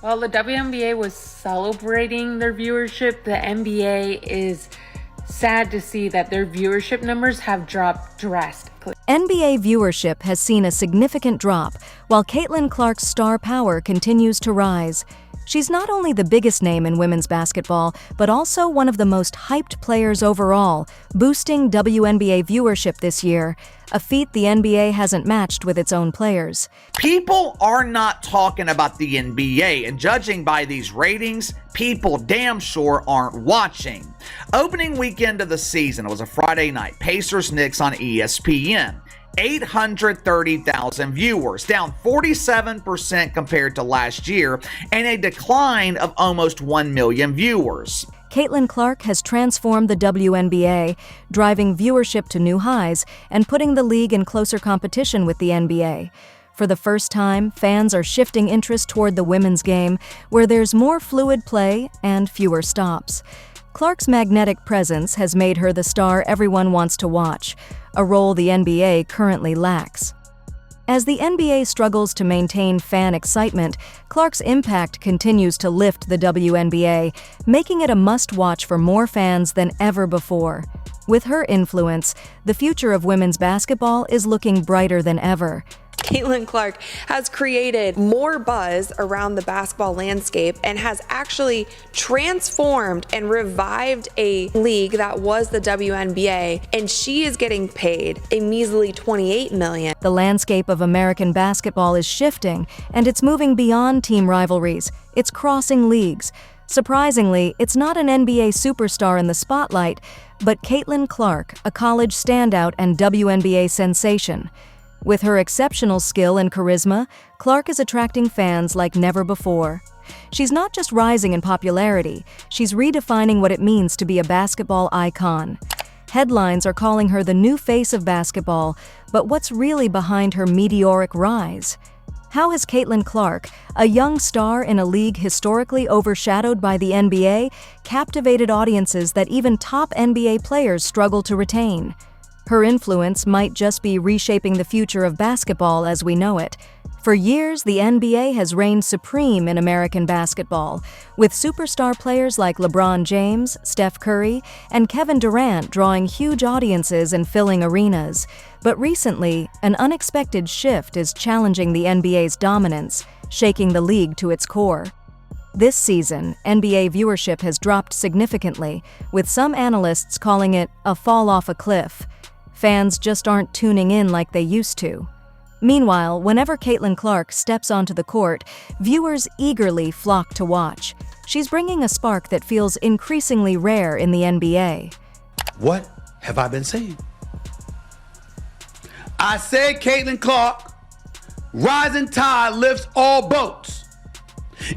While the WNBA was celebrating their viewership, the NBA is sad to see that their viewership numbers have dropped drastically. NBA viewership has seen a significant drop, while Caitlin Clark's star power continues to rise. She's not only the biggest name in women's basketball, but also one of the most hyped players overall, boosting WNBA viewership this year, a feat the NBA hasn't matched with its own players. People are not talking about the NBA, and judging by these ratings, people damn sure aren't watching. Opening weekend of the season was a Friday night, Pacers-Knicks on ESPN. 830,000 viewers, down 47% compared to last year, and a decline of almost 1 million viewers. Caitlin Clark has transformed the WNBA, driving viewership to new highs and putting the league in closer competition with the NBA. For the first time, fans are shifting interest toward the women's game, where there's more fluid play and fewer stops. Clark's magnetic presence has made her the star everyone wants to watch, a role the NBA currently lacks. As the NBA struggles to maintain fan excitement, Clark's impact continues to lift the WNBA, making it a must-watch for more fans than ever before. With her influence, the future of women's basketball is looking brighter than ever. Caitlin Clark has created more buzz around the basketball landscape and has actually transformed and revived a league that was the WNBA, and she is getting paid a measly $28 million. The landscape of American basketball is shifting, and it's moving beyond team rivalries. It's crossing leagues. Surprisingly, it's not an NBA superstar in the spotlight, but Caitlin Clark, a college standout and WNBA sensation. With her exceptional skill and charisma, Clark is attracting fans like never before. She's not just rising in popularity, she's redefining what it means to be a basketball icon. Headlines are calling her the new face of basketball, but what's really behind her meteoric rise? How has Caitlin Clark, a young star in a league historically overshadowed by the NBA, captivated audiences that even top NBA players struggle to retain? Her influence might just be reshaping the future of basketball as we know it. For years, the NBA has reigned supreme in American basketball, with superstar players like LeBron James, Steph Curry, and Kevin Durant drawing huge audiences and filling arenas. But recently, an unexpected shift is challenging the NBA's dominance, shaking the league to its core. This season, NBA viewership has dropped significantly, with some analysts calling it a fall off a cliff. Fans just aren't tuning in like they used to. Meanwhile, whenever Caitlin Clark steps onto the court, viewers eagerly flock to watch. She's bringing a spark that feels increasingly rare in the NBA. What have I been saying? I said Caitlin Clark, rising tide lifts all boats.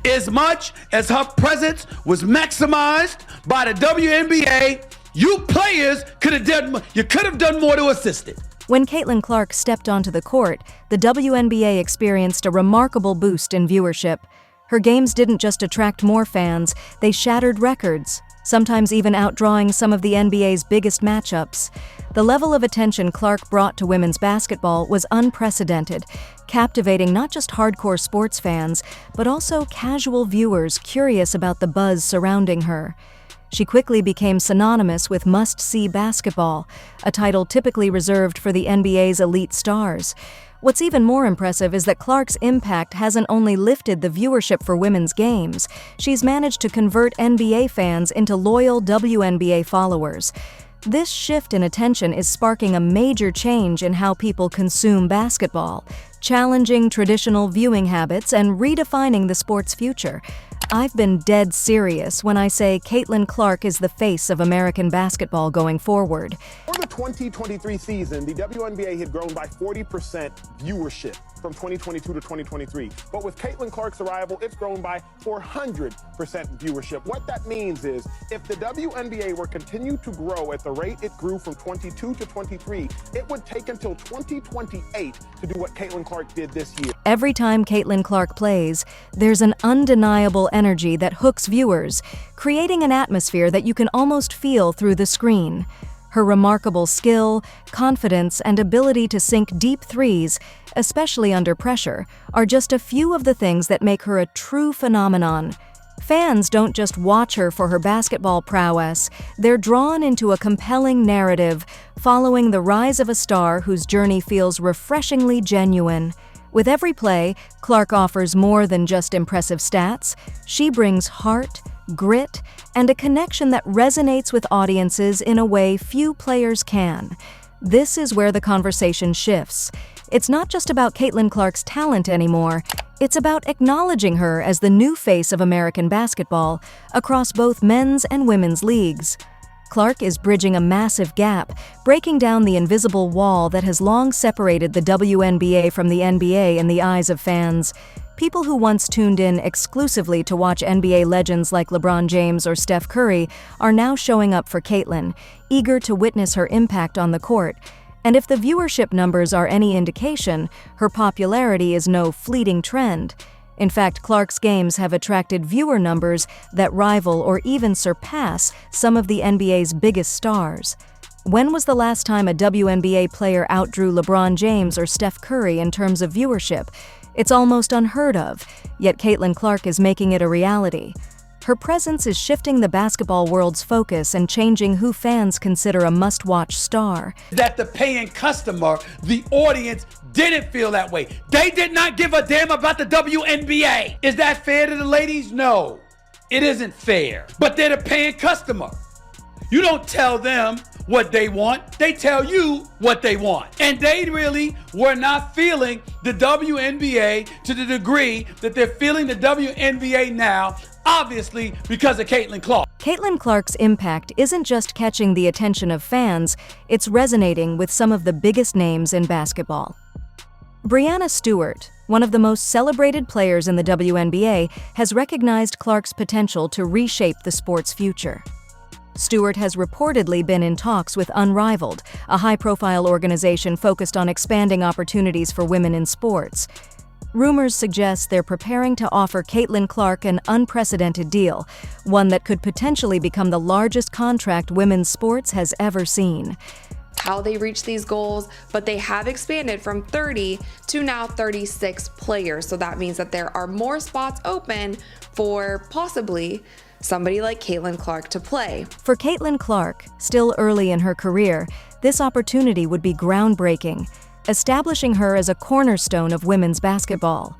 As much as her presence was maximized by the WNBA, you players could have done more to assist it. When Caitlin Clark stepped onto the court, the WNBA experienced a remarkable boost in viewership. Her games didn't just attract more fans, they shattered records, sometimes even outdrawing some of the NBA's biggest matchups. The level of attention Clark brought to women's basketball was unprecedented, captivating not just hardcore sports fans, but also casual viewers curious about the buzz surrounding her. She quickly became synonymous with must-see basketball, a title typically reserved for the NBA's elite stars. What's even more impressive is that Clark's impact hasn't only lifted the viewership for women's games, she's managed to convert NBA fans into loyal WNBA followers. This shift in attention is sparking a major change in how people consume basketball, challenging traditional viewing habits and redefining the sport's future. I've been dead serious when I say Caitlin Clark is the face of American basketball going forward. For the 2023 season, the WNBA had grown by 40% viewership from 2022 to 2023. But with Caitlin Clark's arrival, it's grown by 400% viewership. What that means is if the WNBA were to continue to grow at the rate it grew from 22 to 23, it would take until 2028 to do what Caitlin Clark did this year. Every time Caitlin Clark plays, there's an undeniable energy that hooks viewers, creating an atmosphere that you can almost feel through the screen. Her remarkable skill, confidence, and ability to sink deep threes, especially under pressure, are just a few of the things that make her a true phenomenon. Fans don't just watch her for her basketball prowess, they're drawn into a compelling narrative, following the rise of a star whose journey feels refreshingly genuine. With every play, Clark offers more than just impressive stats. She brings heart, grit, and a connection that resonates with audiences in a way few players can. This is where the conversation shifts. It's not just about Caitlin Clark's talent anymore. It's about acknowledging her as the new face of American basketball across both men's and women's leagues. Clark is bridging a massive gap, breaking down the invisible wall that has long separated the WNBA from the NBA in the eyes of fans. People who once tuned in exclusively to watch NBA legends like LeBron James or Steph Curry are now showing up for Caitlin, eager to witness her impact on the court. And if the viewership numbers are any indication, her popularity is no fleeting trend. In fact, Clark's games have attracted viewer numbers that rival or even surpass some of the NBA's biggest stars. When was the last time a WNBA player outdrew LeBron James or Steph Curry in terms of viewership? It's almost unheard of, yet Caitlin Clark is making it a reality. Her presence is shifting the basketball world's focus and changing who fans consider a must-watch star. That the paying customer, the audience, didn't feel that way. They did not give a damn about the WNBA. Is that fair to the ladies? No, it isn't fair. But they're the paying customer. You don't tell them what they want, they tell you what they want. And they really were not feeling the WNBA to the degree that they're feeling the WNBA now, obviously because of Caitlin Clark. Caitlin Clark's impact isn't just catching the attention of fans, it's resonating with some of the biggest names in basketball. Breanna Stewart, one of the most celebrated players in the WNBA, has recognized Clark's potential to reshape the sport's future. Stewart has reportedly been in talks with Unrivaled, a high-profile organization focused on expanding opportunities for women in sports. Rumors suggest they're preparing to offer Caitlin Clark an unprecedented deal, one that could potentially become the largest contract women's sports has ever seen. How they reach these goals, but they have expanded from 30 to now 36 players. So that means that there are more spots open for possibly somebody like Caitlin Clark to play. For Caitlin Clark, still early in her career, this opportunity would be groundbreaking, establishing her as a cornerstone of women's basketball.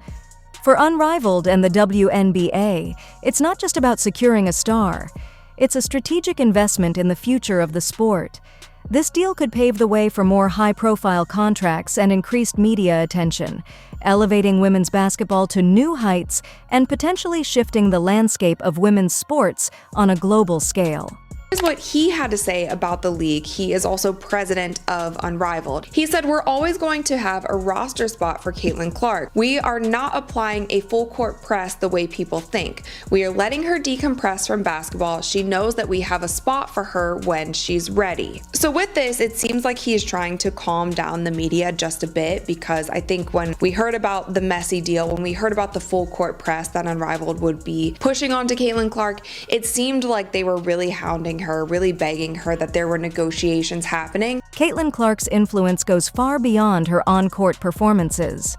For Unrivaled and the WNBA, it's not just about securing a star. It's a strategic investment in the future of the sport. This deal could pave the way for more high-profile contracts and increased media attention, elevating women's basketball to new heights and potentially shifting the landscape of women's sports on a global scale. Here's what he had to say about the league. He is also president of Unrivaled. He said, "We're always going to have a roster spot for Caitlin Clark. We are not applying a full court press the way people think. We are letting her decompress from basketball. She knows that we have a spot for her when she's ready." So with this, it seems like he is trying to calm down the media just a bit, because I think when we heard about the messy deal, when we heard about the full court press that Unrivaled would be pushing onto Caitlin Clark, it seemed like they were really hounding her, really begging her, that there were negotiations happening. Caitlin Clark's influence goes far beyond her on-court performances.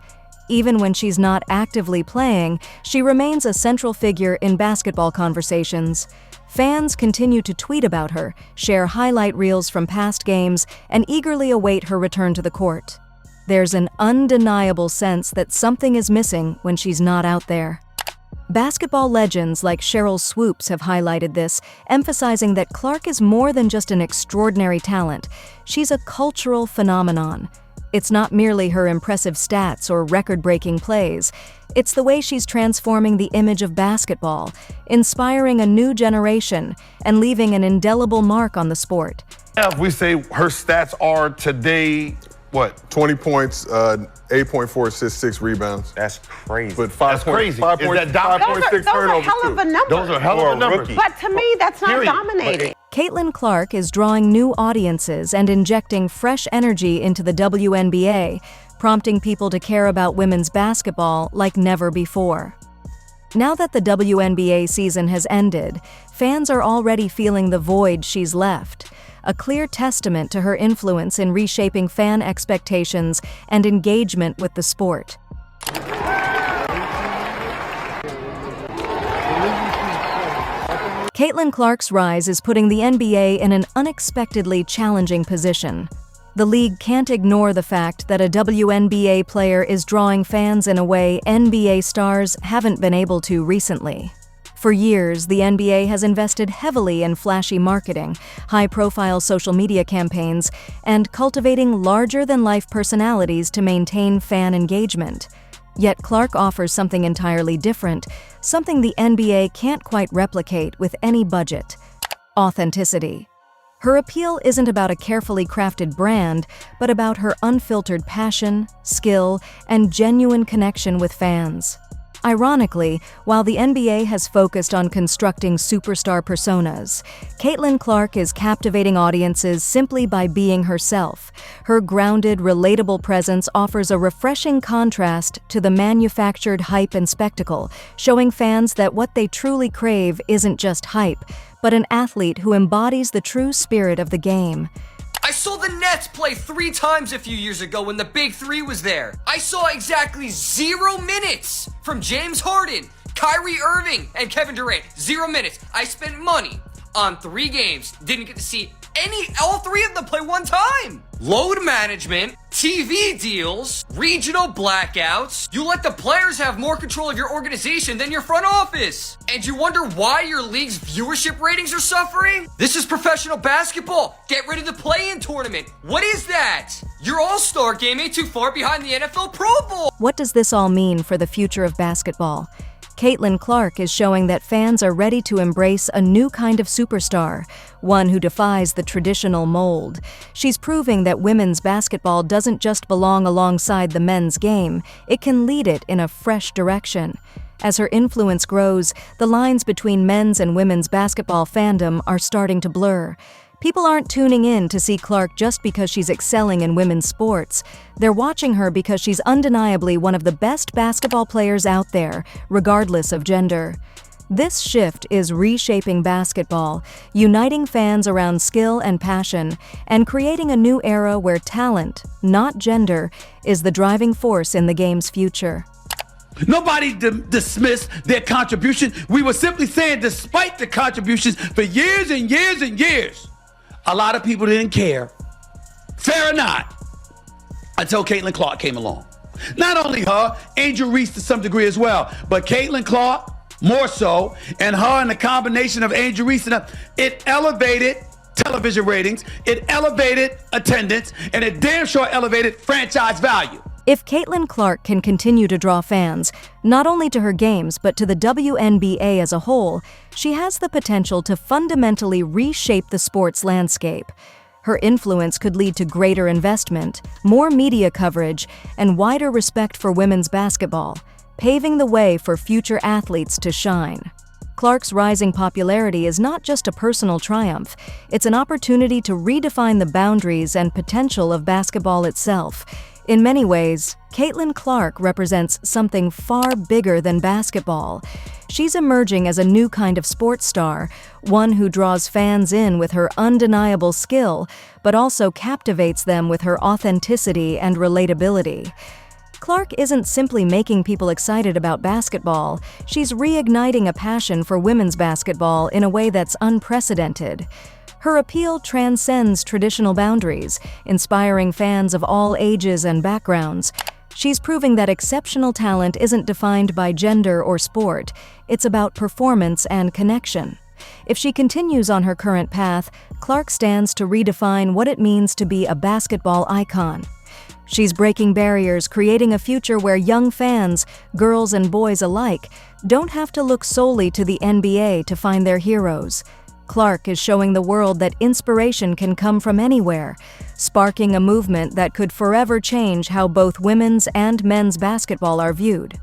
Even when she's not actively playing, she remains a central figure in basketball conversations. Fans continue to tweet about her, share highlight reels from past games, and eagerly await her return to the court. There's an undeniable sense that something is missing when she's not out there. Basketball legends like Sheryl Swoopes have highlighted this, emphasizing that Clark is more than just an extraordinary talent. She's a cultural phenomenon. It's not merely her impressive stats or record-breaking plays. It's the way she's transforming the image of basketball, inspiring a new generation, and leaving an indelible mark on the sport. If we say her stats are today, what? 20 points, 8.4 assists, 6 rebounds. That's crazy. But 5 That's crazy. 5 Is that 5.6 those are turnovers hell of a too. number. Those are hell of a numbers. But to me, that's not Period. dominating. Caitlin Clark is drawing new audiences and injecting fresh energy into the WNBA, prompting people to care about women's basketball like never before. Now that the WNBA season has ended, fans are already feeling the void she's left. a clear testament to her influence in reshaping fan expectations and engagement with the sport. Caitlin Clark's rise is putting the NBA in an unexpectedly challenging position. The league can't ignore the fact that a WNBA player is drawing fans in a way NBA stars haven't been able to recently. For years, the NBA has invested heavily in flashy marketing, high-profile social media campaigns, and cultivating larger-than-life personalities to maintain fan engagement. Yet Clark offers something entirely different, something the NBA can't quite replicate with any budget: authenticity. Her appeal isn't about a carefully crafted brand, but about her unfiltered passion, skill, and genuine connection with fans. Ironically, while the NBA has focused on constructing superstar personas, Caitlin Clark is captivating audiences simply by being herself. Her grounded, relatable presence offers a refreshing contrast to the manufactured hype and spectacle, showing fans that what they truly crave isn't just hype, but an athlete who embodies the true spirit of the game. I saw the Nets play 3 times a few years ago when the Big Three was there. I saw exactly 0 minutes from James Harden, Kyrie Irving, and Kevin Durant. 0 minutes. I spent money on 3 games. Didn't get to see all 3 of them play 1 time. Load management, TV deals, regional blackouts. You let the players have more control of your organization than your front office. And you wonder why your league's viewership ratings are suffering? This is professional basketball. Get rid of the play-in tournament. What is that? Your all-star game ain't too far behind the NFL Pro Bowl. What does this all mean for the future of basketball? Caitlin Clark is showing that fans are ready to embrace a new kind of superstar, one who defies the traditional mold. She's proving that women's basketball doesn't just belong alongside the men's game, it can lead it in a fresh direction. As her influence grows, the lines between men's and women's basketball fandom are starting to blur. People aren't tuning in to see Clark just because she's excelling in women's sports. They're watching her because she's undeniably one of the best basketball players out there, regardless of gender. This shift is reshaping basketball, uniting fans around skill and passion, and creating a new era where talent, not gender, is the driving force in the game's future. Nobody dismissed their contribution. We were simply saying, despite the contributions for years and years and years, a lot of people didn't care, fair or not, until Caitlin Clark came along. Not only her, Angel Reese to some degree as well, but Caitlin Clark more so, and her and the combination of Angel Reese, it elevated television ratings, it elevated attendance, and it damn sure elevated franchise value. If Caitlin Clark can continue to draw fans, not only to her games but to the WNBA as a whole, she has the potential to fundamentally reshape the sports landscape. Her influence could lead to greater investment, more media coverage, and wider respect for women's basketball, paving the way for future athletes to shine. Clark's rising popularity is not just a personal triumph, it's an opportunity to redefine the boundaries and potential of basketball itself. In many ways, Caitlin Clark represents something far bigger than basketball. She's emerging as a new kind of sports star, one who draws fans in with her undeniable skill, but also captivates them with her authenticity and relatability. Clark isn't simply making people excited about basketball, she's reigniting a passion for women's basketball in a way that's unprecedented. Her appeal transcends traditional boundaries, inspiring fans of all ages and backgrounds. She's proving that exceptional talent isn't defined by gender or sport, it's about performance and connection. If she continues on her current path, Clark stands to redefine what it means to be a basketball icon. She's breaking barriers, creating a future where young fans, girls and boys alike, don't have to look solely to the NBA to find their heroes. Clark is showing the world that inspiration can come from anywhere, sparking a movement that could forever change how both women's and men's basketball are viewed.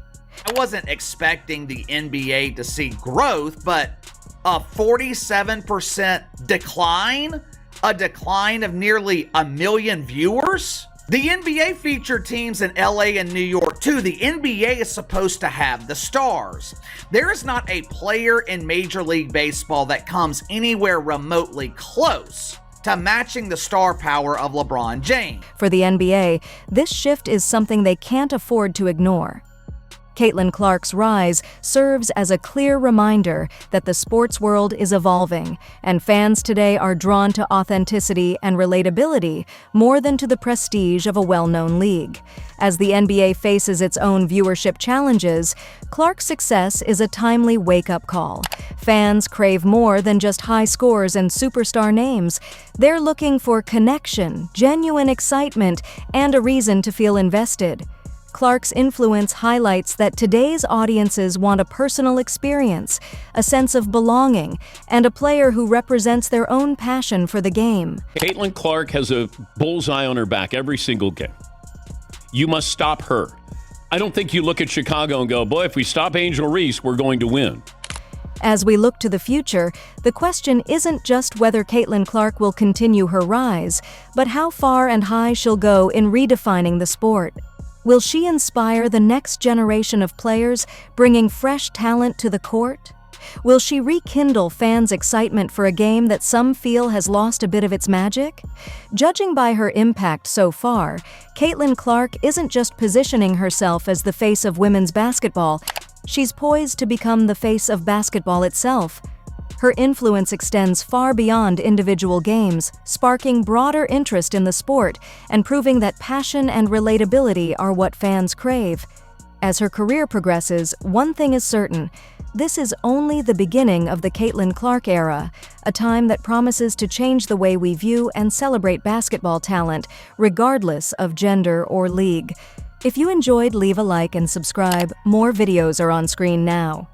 I wasn't expecting the NBA to see growth, but a 47% decline? A decline of nearly 1 million viewers? The NBA featured teams in LA and New York too. The NBA is supposed to have the stars. There is not a player in Major League Baseball that comes anywhere remotely close to matching the star power of LeBron James. For the NBA, this shift is something they can't afford to ignore. Caitlin Clark's rise serves as a clear reminder that the sports world is evolving, and fans today are drawn to authenticity and relatability more than to the prestige of a well-known league. As the NBA faces its own viewership challenges, Clark's success is a timely wake-up call. Fans crave more than just high scores and superstar names. They're looking for connection, genuine excitement, and a reason to feel invested. Clark's influence highlights that today's audiences want a personal experience, a sense of belonging, and a player who represents their own passion for the game. Caitlin Clark has a bullseye on her back every single game. You must stop her. I don't think you look at Chicago and go, boy, if we stop Angel Reese, we're going to win. As we look to the future, the question isn't just whether Caitlin Clark will continue her rise, but how far and high she'll go in redefining the sport. Will she inspire the next generation of players, bringing fresh talent to the court? Will she rekindle fans' excitement for a game that some feel has lost a bit of its magic? Judging by her impact so far, Caitlin Clark isn't just positioning herself as the face of women's basketball, she's poised to become the face of basketball itself. Her influence extends far beyond individual games, sparking broader interest in the sport and proving that passion and relatability are what fans crave. As her career progresses, one thing is certain: this is only the beginning of the Caitlin Clark era, a time that promises to change the way we view and celebrate basketball talent, regardless of gender or league. If you enjoyed, leave a like and subscribe. More videos are on screen now.